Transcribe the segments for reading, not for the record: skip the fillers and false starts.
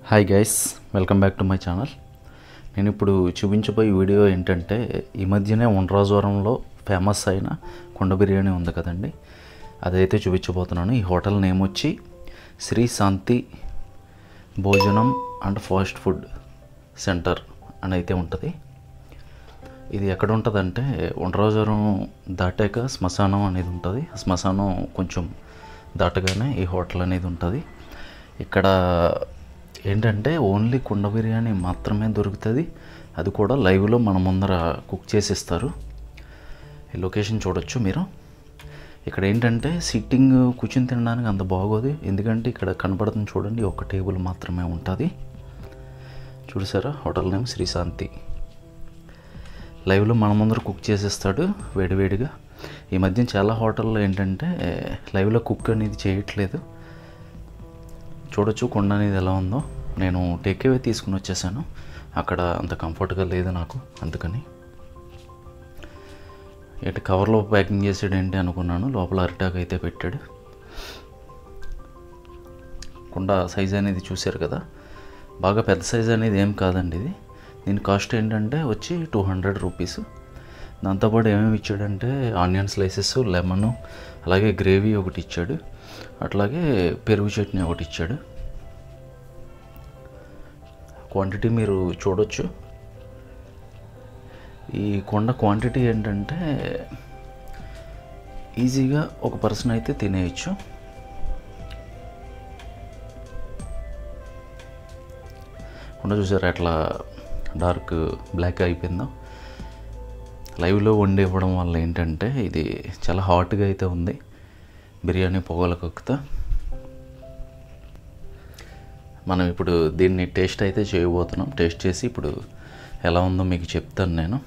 Hi guys, welcome back to my channel. నేను ఇప్పుడు చూపించబోయే వీడియో ఏంటంటే, ఈ మధ్యనే ఉండ్రాజవరంలో ఫేమస్ అయిన కుండ బిర్యానీ ఉంది కదండి, అదైతే చూపించబోతున్నాను. ఈ హోటల్ నేమ్ వచ్చి శ్రీ శాంతి భోజనం అండ్ ఫాస్ట్ ఫుడ్ సెంటర్ అని అయితే ఉంటుంది. ఇది ఎక్కడ ఉంటుందంటే, ఉండ్రాజవరం దాటాక శ్మశానం అనేది ఉంటుంది. శ్మశానం కొంచెం దాటగానే ఈ హోటల్ అనేది ఉంటుంది. ఇక్కడ ఏంటంటే ఓన్లీ కుండ బిర్యానీ మాత్రమే దొరుకుతుంది. అది కూడా లైవ్లో మన ముందర కుక్ చేసి ఇస్తారు. ఈ లొకేషన్ చూడొచ్చు మీరు. ఇక్కడ ఏంటంటే సిట్టింగ్ కూర్చొని తినడానికి అంత బాగోదు, ఎందుకంటే ఇక్కడ కనపడుతుంది చూడండి, ఒక టేబుల్ మాత్రమే ఉంటుంది. చూసారా, హోటల్ నేమ్ శ్రీ శాంతి. లైవ్లో మన ముందర కుక్ చేసేస్తాడు వేడివేడిగా. ఈ మధ్య చాలా హోటల్లో ఏంటంటే లైవ్లో కుక్ అనేది చేయట్లేదు. చూడొచ్చు కుండ అనేది ఎలా ఉందో. నేను టేక్ అవే తీసుకుని వచ్చేసాను, అక్కడ అంత కంఫర్ట్గా లేదు నాకు, అందుకని. ఏంటి కవర్లో ప్యాకింగ్ చేసాడు ఏంటి అనుకున్నాను, లోపల అరిటాకు అయితే పెట్టాడు. కుండ సైజ్ అనేది చూశారు కదా, బాగా పెద్ద సైజ్ అనేది ఏం కాదండి ఇది. దీని కాస్ట్ ఏంటంటే వచ్చి 200 రూపీస్. దాంతోపాటు ఏమేమి ఇచ్చాడంటే ఆనియన్ స్లైసెస్, లెమను, అలాగే గ్రేవీ ఒకటి ఇచ్చాడు, అట్లాగే పెరుగు చట్నీ ఒకటి ఇచ్చాడు. క్వాంటిటీ మీరు చూడొచ్చు. ఈ కొండ క్వాంటిటీ ఏంటంటే ఈజీగా ఒక పర్సన్ అయితే తినేయచ్చు. కొండ చూసారు ఎట్లా డార్క్ బ్లాక్ అయిపోయిందో. లైవ్లో వండి ఇవ్వడం వల్ల ఏంటంటే ఇది చాలా హాట్గా అయితే ఉంది, బిర్యానీ పొగల కొక్కుతా. మనం ఇప్పుడు దీన్ని టేస్ట్ అయితే చేయబోతున్నాం. టేస్ట్ చేసి ఇప్పుడు ఎలా ఉందో మీకు చెప్తాను నేను.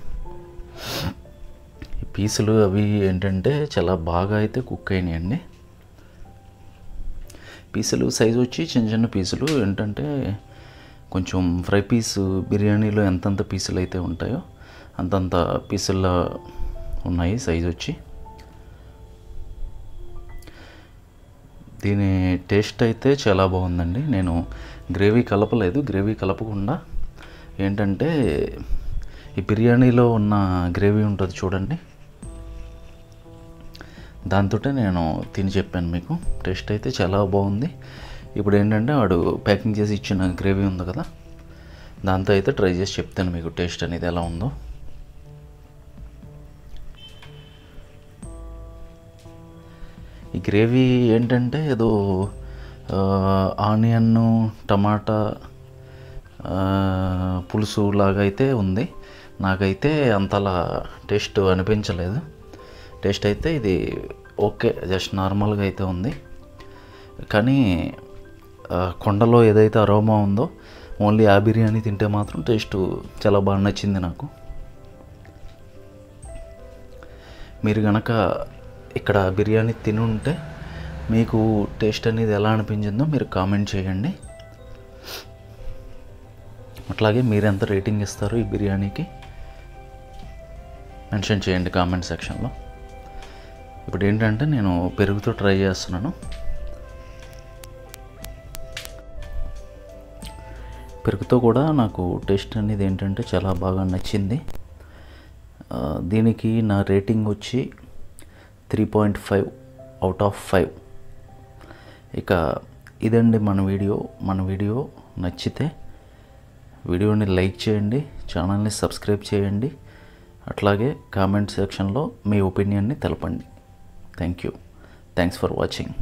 ఈ పీసులు అవి ఏంటంటే చాలా బాగా అయితే కుక్ అయినాయండి. పీసులు సైజు వచ్చి చిన్న చిన్న పీసులు, ఏంటంటే కొంచెం ఫ్రై పీసు బిర్యానీలో ఎంతంత పీసులు అయితే ఉంటాయో అంతంత పీసుల్లో ఉన్నాయి సైజు వచ్చి. దీని టేస్ట్ అయితే చాలా బాగుందండి. నేను గ్రేవీ కలపలేదు. గ్రేవీ కలపకుండా ఏంటంటే ఈ బిర్యానీలో ఉన్న గ్రేవీ ఉంటుంది చూడండి, దాంతో నేను తిని చెప్పాను మీకు. టేస్ట్ అయితే చాలా బాగుంది. ఇప్పుడు ఏంటంటే వాడు ప్యాకింగ్ చేసి ఇచ్చిన గ్రేవీ ఉంది కదా, దాంతో అయితే ట్రై చేసి చెప్తాను మీకు టేస్ట్ అనేది ఎలా ఉందో. ఈ గ్రేవీ ఏంటంటే ఏదో ఆనియన్ టమాటా పులుసు లాగా అయితే ఉంది. నాకైతే అంతలా టేస్ట్ అనిపించలేదు. టేస్ట్ అయితే ఇది ఓకే, జస్ట్ నార్మల్గా అయితే ఉంది. కానీ కొండలో ఏదైతే అరోమా ఉందో ఓన్లీ ఆ బిర్యానీ తింటే మాత్రం టేస్ట్ చాలా బాగా నచ్చింది నాకు. మీరు కనుక ఇక్కడ బిర్యానీ తిని ఉంటే మీకు టేస్ట్ అనేది ఎలా అనిపించిందో మీరు కామెంట్ చేయండి. అట్లాగే మీరు ఎంత రేటింగ్ ఇస్తారు ఈ బిర్యానీకి మెన్షన్ చేయండి కామెంట్ సెక్షన్లో. ఇప్పుడు ఏంటంటే నేను పెరుగుతో ట్రై చేస్తున్నాను. పెరుగుతో కూడా నాకు టేస్ట్ అనేది ఏంటంటే చాలా బాగా నచ్చింది. దీనికి నా రేటింగ్ వచ్చి 3.5 అవుట్ ఆఫ్ 5. ఇక ఇదండి మన వీడియో నచ్చితే వీడియోని లైక్ చేయండి, ఛానల్ని సబ్స్క్రైబ్ చేయండి, అట్లాగే కామెంట్ సెక్షన్లో మీ ఒపీనియన్ని తెలపండి. Thanks for watching.